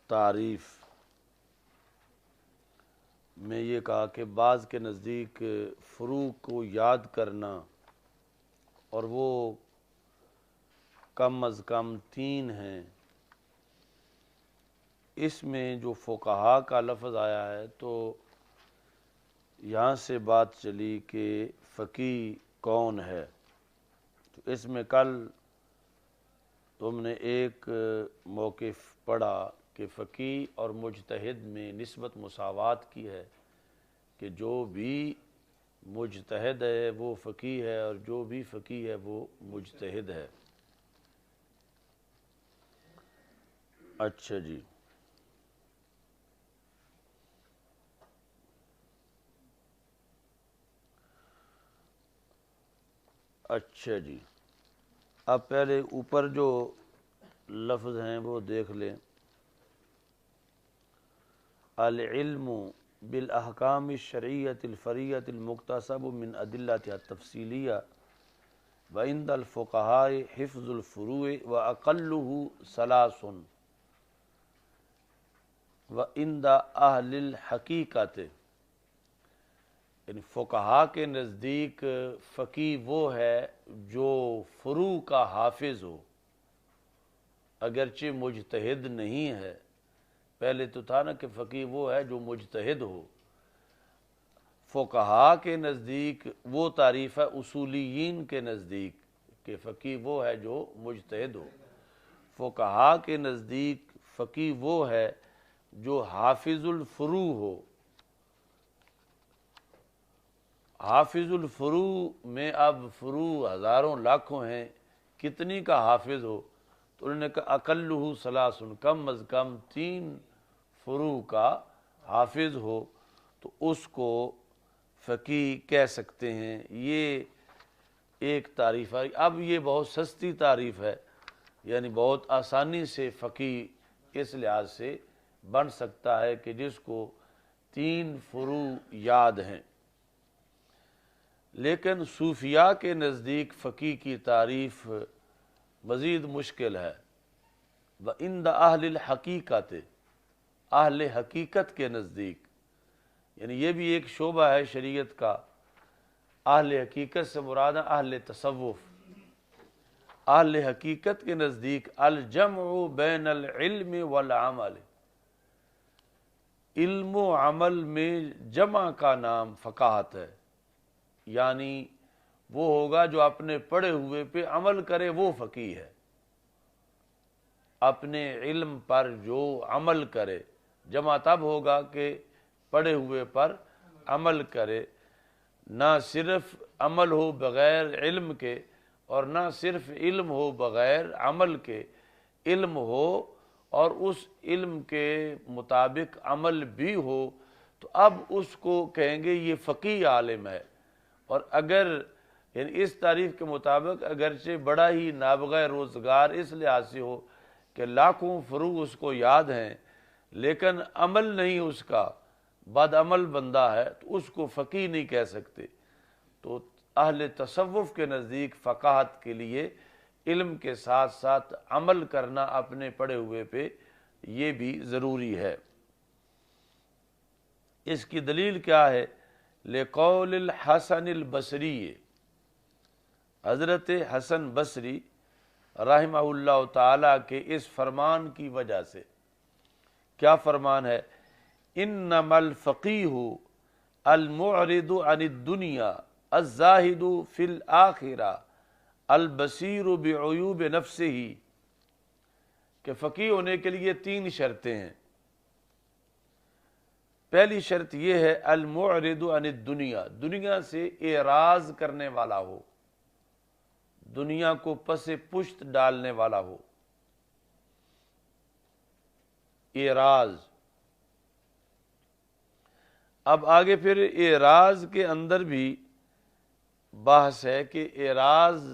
تعریف میں یہ کہا کہ بعض کے نزدیک فروع کو یاد کرنا اور وہ کم از کم 3 ہیں، اس میں جو فقہا کا لفظ آیا ہے تو یہاں سے بات چلی کہ فقیہ کون ہے۔ تو اس میں کل تم نے ایک موقف پڑھا کہ فقیہ اور مجتہد میں نسبت مساوات کی ہے کہ جو بھی مجتہد ہے وہ فقیہ ہے اور جو بھی فقیہ ہے وہ مجتہد ہے۔ اچھا جی، اچھا جی، اب پہلے اوپر جو لفظ ہیں وہ دیکھ لیں۔ العلم بالاحکام الشرعیۃ الفرعیۃ المکتسب من ادلتها التفصیلیہ وعند الفقہاء حفظ الفروع واقلہ 3 وعند اہل الحقیقت، یعنی فقہا کے نزدیک فقیہ وہ ہے جو فروع کا حافظ ہو، اگرچہ مجتہد نہیں ہے۔ پہلے تو تھا نا کہ فقیہ وہ ہے جو مجتہد ہو۔ فقہا کے نزدیک وہ تعریف ہے اصولیین کے نزدیک کہ فقیہ وہ ہے جو مجتہد ہو۔ فقہا کے نزدیک فقیہ وہ ہے جو حافظ الفروع ہو۔ حافظ الفروع میں اب فروع ہزاروں لاکھوں ہیں، کتنی کا حافظ ہو؟ تو انہوں نے کہا اقلہ 3، کم از کم 3 فروع کا حافظ ہو تو اس کو فقیہ کہہ سکتے ہیں۔ یہ ایک تعریف ہے۔ اب یہ بہت سستی تعریف ہے، یعنی بہت آسانی سے فقیہ اس لحاظ سے بن سکتا ہے کہ جس کو 3 فروع یاد ہیں۔ لیکن صوفیاء کے نزدیک فقیہ کی تعریف مزید مشکل ہے۔ وعند اہل الحقیقت، اہل حقیقت کے نزدیک، یعنی یہ بھی ایک شعبہ ہے شریعت کا۔ اہل حقیقت سے مراد ہے اہل تصوف۔ اہل حقیقت کے نزدیک الجمع بین العلم والعمل، علم و عمل میں جمع کا نام فقاہت ہے، یعنی وہ ہوگا جو اپنے پڑھے ہوئے پہ عمل کرے وہ فقیہ ہے۔ اپنے علم پر جو عمل کرے، جمع تب ہوگا کہ پڑھے ہوئے پر عمل کرے، نہ صرف عمل ہو بغیر علم کے اور نہ صرف علم ہو بغیر عمل کے، علم ہو اور اس علم کے مطابق عمل بھی ہو تو اب اس کو کہیں گے یہ فقیہ عالم ہے۔ اور اگر یعنی اس تعریف کے مطابق اگرچہ بڑا ہی نابغہ روزگار اس لحاظ سے ہو کہ لاکھوں فروع اس کو یاد ہیں لیکن عمل نہیں اس کا، بد عمل بندہ ہے، تو اس کو فقیہ نہیں کہہ سکتے۔ تو اہل تصوف کے نزدیک فقاہت کے لیے علم کے ساتھ ساتھ عمل کرنا اپنے پڑھے ہوئے پہ یہ بھی ضروری ہے۔ اس کی دلیل کیا ہے؟ لقول الحسن البصری، حضرت حسن بصری رحمہ اللہ تعالی کے اس فرمان کی وجہ سے۔ کیا فرمان ہے؟ انما الفقیہ المعرض عن الدنیا الزاہد فی الآخرہ البصیر بعیوب نفسہ، کہ فقیہ ہونے کے لیے 3 شرطیں ہیں۔ پہلی شرط یہ ہے المعرض عن الدنیا، دنیا سے اعراض کرنے والا ہو، دنیا کو پس پشت ڈالنے والا ہو۔ اعراض۔ اب آگے پھر اعراض کے اندر بھی بحث ہے کہ اعراض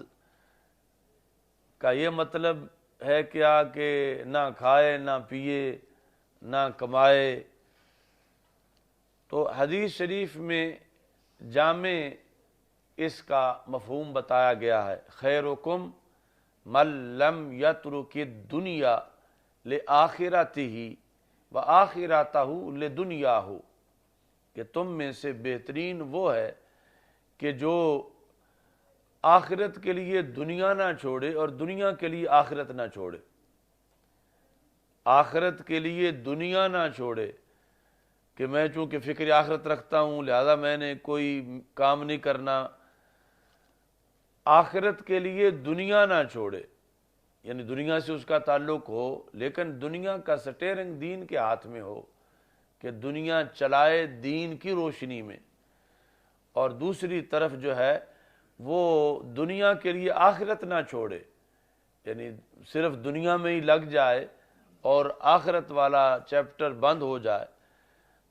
کا یہ مطلب ہے کیا کہ نہ کھائے نہ پیے نہ کمائے؟ تو حدیث شریف میں جامع اس کا مفہوم بتایا گیا ہے، خیرکم من لم یترک الدنیا لآخرتہ وآخرتہ لدنیاہ، کہ تم میں سے بہترین وہ ہے کہ جو آخرت کے لیے دنیا نہ چھوڑے اور دنیا کے لیے آخرت نہ چھوڑے، آخرت کے لیے دنیا نہ چھوڑے کہ میں چونکہ فکر آخرت رکھتا ہوں لہذا میں نے کوئی کام نہیں کرنا، آخرت کے لیے دنیا نہ چھوڑے، یعنی دنیا سے اس کا تعلق ہو لیکن دنیا کا سٹیئرنگ دین کے ہاتھ میں ہو کہ دنیا چلائے دین کی روشنی میں، اور دوسری طرف جو ہے وہ دنیا کے لیے آخرت نہ چھوڑے، یعنی صرف دنیا میں ہی لگ جائے اور آخرت والا چیپٹر بند ہو جائے،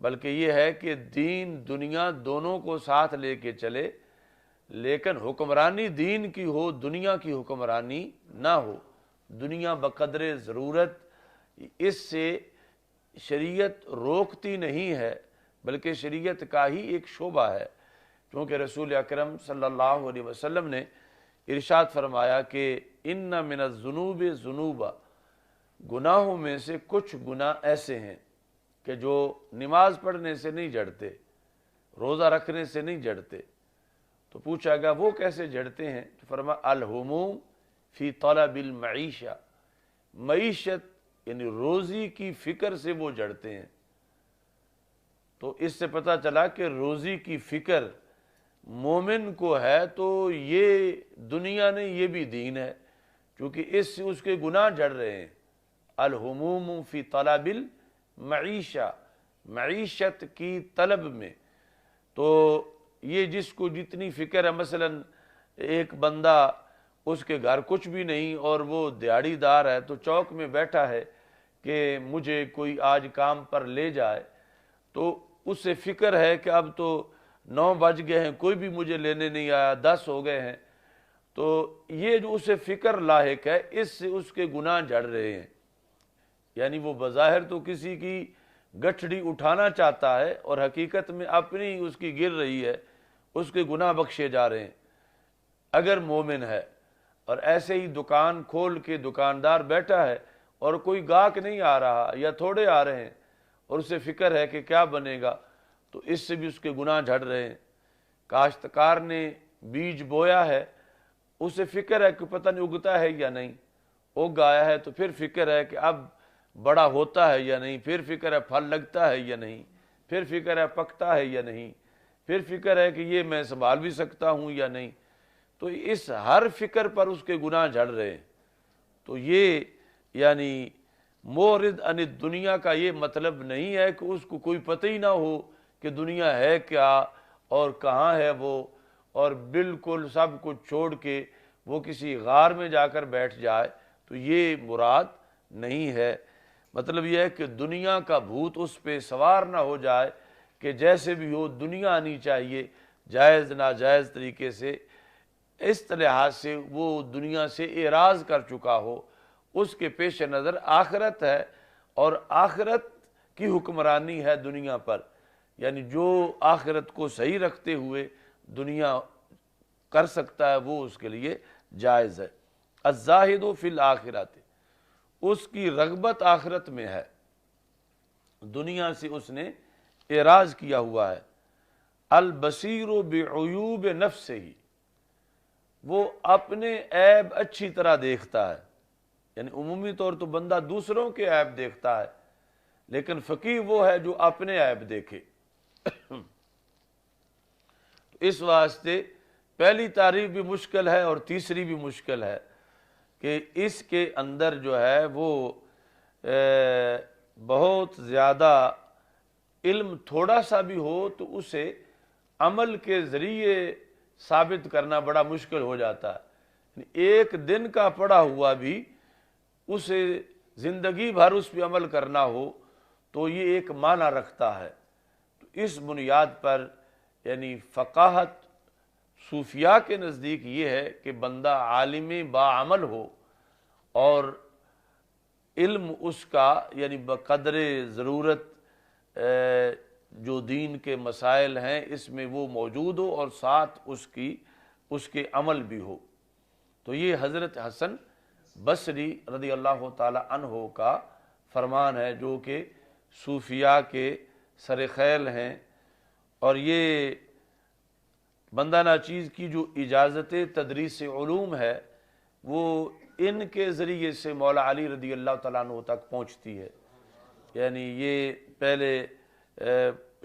بلکہ یہ ہے کہ دین دنیا دونوں کو ساتھ لے کے چلے، لیکن حکمرانی دین کی ہو، دنیا کی حکمرانی نہ ہو، دنیا بقدر ضرورت، اس سے شریعت روکتی نہیں ہے بلکہ شریعت کا ہی ایک شعبہ ہے، کیونکہ رسول اکرم صلی اللہ علیہ وسلم نے ارشاد فرمایا کہ ان من الذنوب ذنوبا، گناہوں میں سے کچھ گناہ ایسے ہیں کہ جو نماز پڑھنے سے نہیں جڑتے، روزہ رکھنے سے نہیں جڑتے، تو پوچھا گیا وہ کیسے جڑتے ہیں؟ تو فرمایا الہموم فی طلب المعیشہ، معیشت یعنی روزی کی فکر سے وہ جڑتے ہیں۔ تو اس سے پتہ چلا کہ روزی کی فکر مومن کو ہے تو یہ دنیا نہیں، یہ بھی دین ہے، کیونکہ اس سے اس کے گناہ جڑ رہے ہیں۔ الہموم فی طلب المعیشہ، معیشت کی طلب میں، تو یہ جس کو جتنی فکر ہے، مثلا ایک بندہ اس کے گھر کچھ بھی نہیں اور وہ دیہڑی دار ہے تو چوک میں بیٹھا ہے کہ مجھے کوئی آج کام پر لے جائے، تو اس سے فکر ہے کہ اب تو 9 بج گئے ہیں، کوئی بھی مجھے لینے نہیں آیا، 10 ہو گئے ہیں، تو یہ جو اسے فکر لاحق ہے اس سے اس کے گناہ جڑ رہے ہیں، یعنی وہ بظاہر تو کسی کی گٹھڑی اٹھانا چاہتا ہے اور حقیقت میں اپنی اس کی گر رہی ہے، اس کے گناہ بخشے جا رہے ہیں اگر مومن ہے۔ اور ایسے ہی دکان کھول کے دکاندار بیٹھا ہے اور کوئی گاہک نہیں آ رہا یا تھوڑے آ رہے ہیں اور اسے فکر ہے کہ کیا بنے گا، تو اس سے بھی اس کے گناہ جھڑ رہے ہیں۔ کاشتکار نے بیج بویا ہے، اسے فکر ہے کہ پتہ نہیں اگتا ہے یا نہیں، اگ آیا ہے تو پھر فکر ہے کہ اب بڑا ہوتا ہے یا نہیں، پھر فکر ہے پھل لگتا ہے یا نہیں، پھر فکر ہے پکتا ہے یا نہیں، پھر فکر ہے کہ یہ میں سنبھال بھی سکتا ہوں یا نہیں، تو اس ہر فکر پر اس کے گناہ جھڑ رہے ہیں۔ تو یہ یعنی مورد عن الدنیا کا یہ مطلب نہیں ہے کہ اس کو کوئی پتہ ہی نہ ہو کہ دنیا ہے کیا اور کہاں ہے وہ، اور بالکل سب کچھ چھوڑ کے وہ کسی غار میں جا کر بیٹھ جائے، تو یہ مراد نہیں ہے۔ مطلب یہ ہے کہ دنیا کا بھوت اس پہ سوار نہ ہو جائے کہ جیسے بھی ہو دنیا آنی چاہیے، جائز ناجائز طریقے سے، اس لحاظ سے وہ دنیا سے اعراض کر چکا ہو، اس کے پیش نظر آخرت ہے اور آخرت کی حکمرانی ہے دنیا پر، یعنی جو آخرت کو صحیح رکھتے ہوئے دنیا کر سکتا ہے وہ اس کے لیے جائز ہے۔ الزاہد فی الآخرۃ، اس کی رغبت آخرت میں ہے، دنیا سے اس نے اعراض کیا ہوا ہے۔ البصیر بعیوب نفسہ، وہ اپنے عیب اچھی طرح دیکھتا ہے، یعنی عمومی طور تو بندہ دوسروں کے عیب دیکھتا ہے، لیکن فقیہ وہ ہے جو اپنے عیب دیکھے۔ اس واسطے پہلی تعریف بھی مشکل ہے اور تیسری بھی مشکل ہے کہ اس کے اندر جو ہے وہ بہت زیادہ علم تھوڑا سا بھی ہو تو اسے عمل کے ذریعے ثابت کرنا بڑا مشکل ہو جاتا ہے۔ ایک دن کا پڑھا ہوا بھی اسے زندگی بھر اس پہ عمل کرنا ہو تو یہ ایک معنی رکھتا ہے۔ تو اس بنیاد پر یعنی فقاہت صوفیاء کے نزدیک یہ ہے کہ بندہ عالم باعمل ہو اور علم اس کا یعنی بقدر ضرورت جو دین کے مسائل ہیں اس میں وہ موجود ہو اور ساتھ اس کے عمل بھی ہو۔ تو یہ حضرت حسن بصری رضی اللہ تعالی عنہ کا فرمان ہے جو کہ صوفیاء کے سر خیل ہیں، اور یہ بندہ ناچیز کی جو اجازت تدریس علوم ہے وہ ان کے ذریعے سے مولا علی رضی اللہ تعالیٰ عنہ تک پہنچتی ہے۔ یعنی یہ پہلے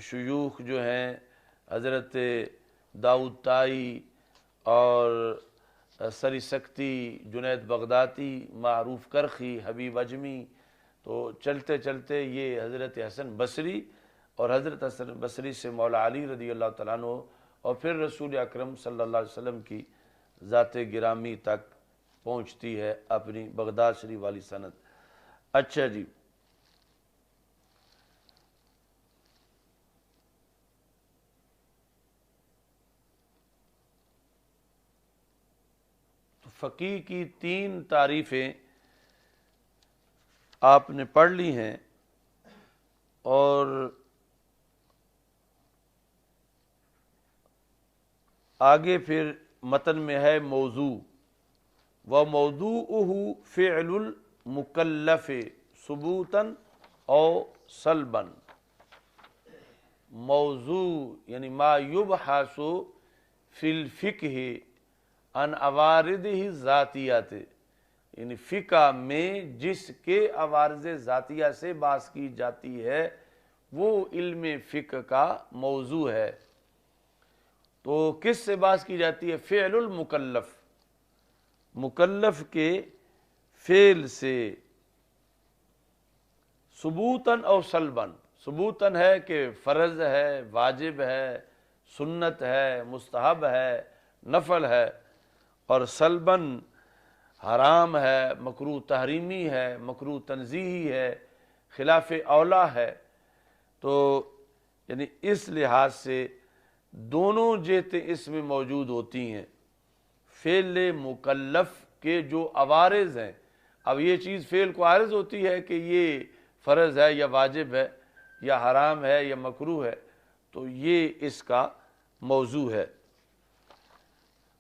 شیوخ جو ہیں حضرت داؤد طائی اور سری سکتی، جنید بغدادی، معروف کرخی، حبیب اجمی، تو چلتے چلتے یہ حضرت حسن بصری اور حضرت حسن بصری سے مولا علی رضی اللہ تعالیٰ عنہ اور پھر رسول اکرم صلی اللہ علیہ وسلم کی ذات گرامی تک پہنچتی ہے اپنی بغداد شریف والی سند۔ اچھا جی، تو فقیہ کی 3 تعریفیں آپ نے پڑھ لی ہیں، اور آگے پھر متن میں ہے موضوع، وَمَوْضُوعُهُ فِعْلُ الْمُكَلَّفِ ثُبُوتًا او سلبًا۔ موضوع یعنی ما یبحث فی الفقہ عن عوارضہ ذاتیات، یعنی فقہ میں جس کے عوارض ذاتیہ سے بحث کی جاتی ہے وہ علم فقہ کا موضوع ہے۔ تو کس سے بحث کی جاتی ہے؟ فعل المکلف، مکلف کے فعل سے، ثبوتاً او سلباً۔ ثبوتاً ہے کہ فرض ہے، واجب ہے، سنت ہے، مستحب ہے، نفل ہے، اور سلباً حرام ہے، مکروہ تحریمی ہے، مکروہ تنزیہی ہے، خلاف اولا ہے۔ تو یعنی اس لحاظ سے دونوں جہتیں اس میں موجود ہوتی ہیں۔ فعل مکلف کے جو عوارض ہیں، اب یہ چیز فعل کو عارض ہوتی ہے کہ یہ فرض ہے یا واجب ہے یا حرام ہے یا مکروہ ہے، تو یہ اس کا موضوع ہے۔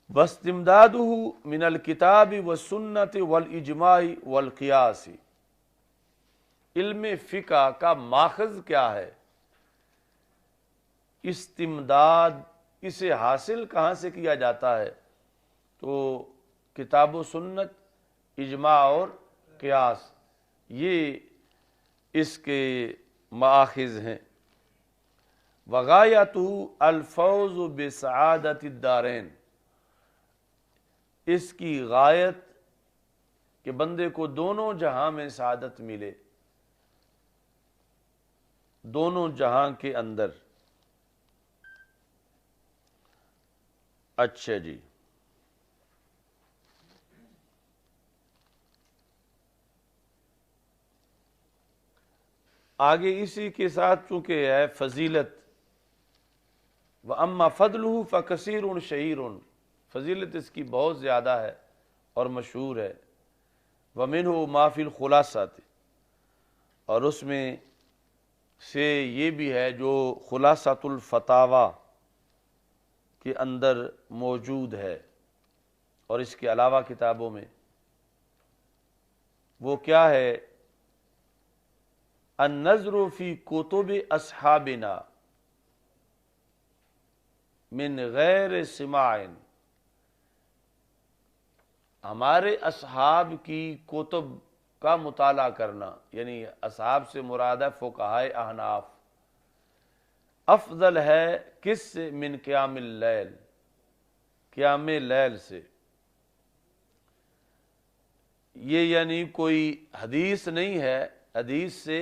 وَاسْتِمْدَادُهُ مِنَ الْكِتَابِ وَالسُّنَّةِ وَالْإِجْمَاعِ وَالْقِيَاسِ۔ علم فقہ کا ماخذ کیا ہے؟ استمداد، اسے حاصل کہاں سے کیا جاتا ہے؟ تو کتاب و سنت، اجماع اور قیاس، یہ اس کے مآخذ ہیں۔ وغایتہ الفوز بسعادت الدارین، اس کی غایت کہ بندے کو دونوں جہاں میں سعادت ملے، دونوں جہاں کے اندر۔ اچھا جی، آگے اسی کے ساتھ چونکہ ہے فضیلت، وَأَمَّا فَضْلُهُ فَكَثِيرٌ شَهِيرٌ، فضیلت اس کی بہت زیادہ ہے اور مشہور ہے۔ وَمِنْهُ مَا فِي الْخُلَاصَةِ، اور اس میں سے یہ بھی ہے جو خلاصۃ الفتاوی کے اندر موجود ہے، اور اس کے علاوہ کتابوں میں وہ کیا ہے؟ النظر فی کتب اصحابنا من غیر سماع، ہمارے اصحاب کی کتب کا مطالعہ کرنا، یعنی اصحاب سے مراد ہے فقہائے احناف۔ افضل ہے کس سے؟ من قیام اللیل، قیام لیل سے۔ یہ یعنی کوئی حدیث نہیں ہے، حدیث سے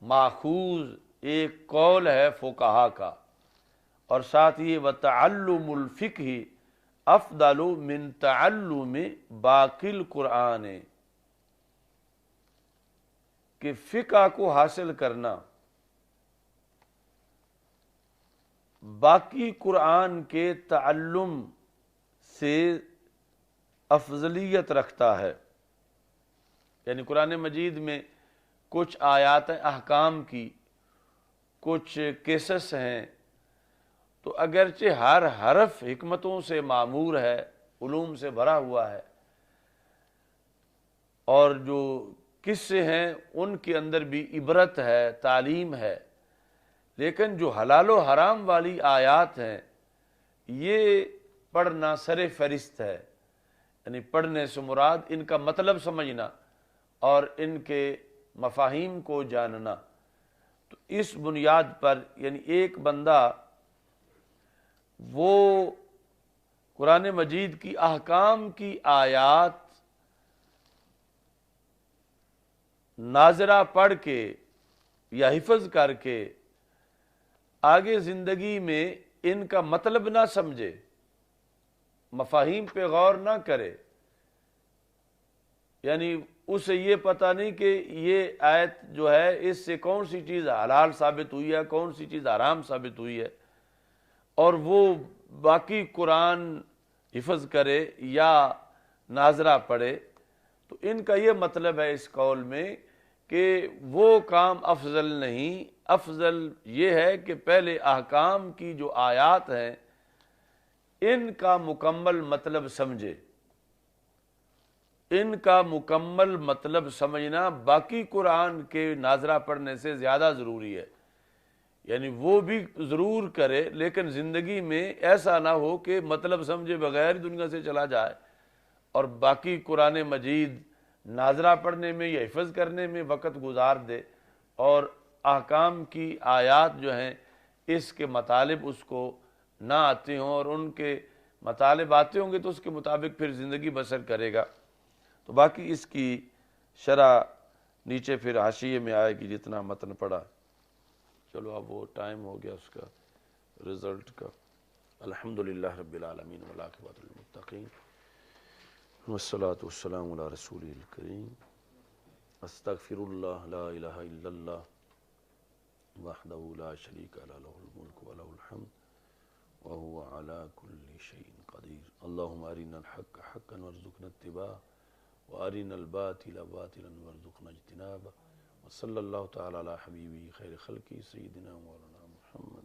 ماخوذ ایک قول ہے فقہا کا، اور ساتھ یہ وتعلم الفقہ افضل من تعلم باقی القرآن، کہ فقہ کو حاصل کرنا باقی قرآن کے تعلم سے افضلیت رکھتا ہے۔ یعنی قرآن مجید میں کچھ آیات احکام کی، کچھ قصص ہیں، تو اگرچہ ہر حرف حکمتوں سے معمور ہے، علوم سے بھرا ہوا ہے، اور جو قصے ہیں ان کے اندر بھی عبرت ہے، تعلیم ہے، لیکن جو حلال و حرام والی آیات ہیں یہ پڑھنا سر فہرست ہے، یعنی پڑھنے سے مراد ان کا مطلب سمجھنا اور ان کے مفاہیم کو جاننا۔ تو اس بنیاد پر یعنی ایک بندہ وہ قرآن مجید کی احکام کی آیات ناظرہ پڑھ کے یا حفظ کر کے آگے زندگی میں ان کا مطلب نہ سمجھے، مفاہیم پہ غور نہ کرے، یعنی اسے یہ پتہ نہیں کہ یہ آیت جو ہے اس سے کون سی چیز حلال ثابت ہوئی ہے، کون سی چیز حرام ثابت ہوئی ہے، اور وہ باقی قرآن حفظ کرے یا ناظرہ پڑھے، تو ان کا یہ مطلب ہے اس قول میں کہ وہ کام افضل نہیں، افضل یہ ہے کہ پہلے احکام کی جو آیات ہیں ان کا مکمل مطلب سمجھے، ان کا مکمل مطلب سمجھنا باقی قرآن کے ناظرہ پڑھنے سے زیادہ ضروری ہے۔ یعنی وہ بھی ضرور کرے لیکن زندگی میں ایسا نہ ہو کہ مطلب سمجھے بغیر دنیا سے چلا جائے اور باقی قرآن مجید ناظرہ پڑھنے میں یا حفظ کرنے میں وقت گزار دے، اور احکام کی آیات جو ہیں اس کے مطالب اس کو نہ آتے ہوں، اور ان کے مطالب آتے ہوں گے تو اس کے مطابق پھر زندگی بسر کرے گا۔ تو باقی اس کی شرح نیچے پھر حاشیے میں آئے گی جتنا متن پڑھا۔ چلو اب وہ ٹائم ہو گیا اس کا رزلٹ کا۔ الحمدللہ رب العالمین والعاقبۃ للمتقین والصلاة والسلام علی رسولہ الکریم۔ استغفر اللہ لا الہ الا اللہ وحدہ لا شریک لہ لہ الملک ولہ الحمد وہو علی کل شیء قدیر۔ اللہم ارنا الحق حقا وارزقنا اتباعہ وارنا الباطل باطلا وارزقنا اجتنابہ، وصلی اللہ تعالی علی حبیبہ خیر خلقہ سیدنا مولانا محمد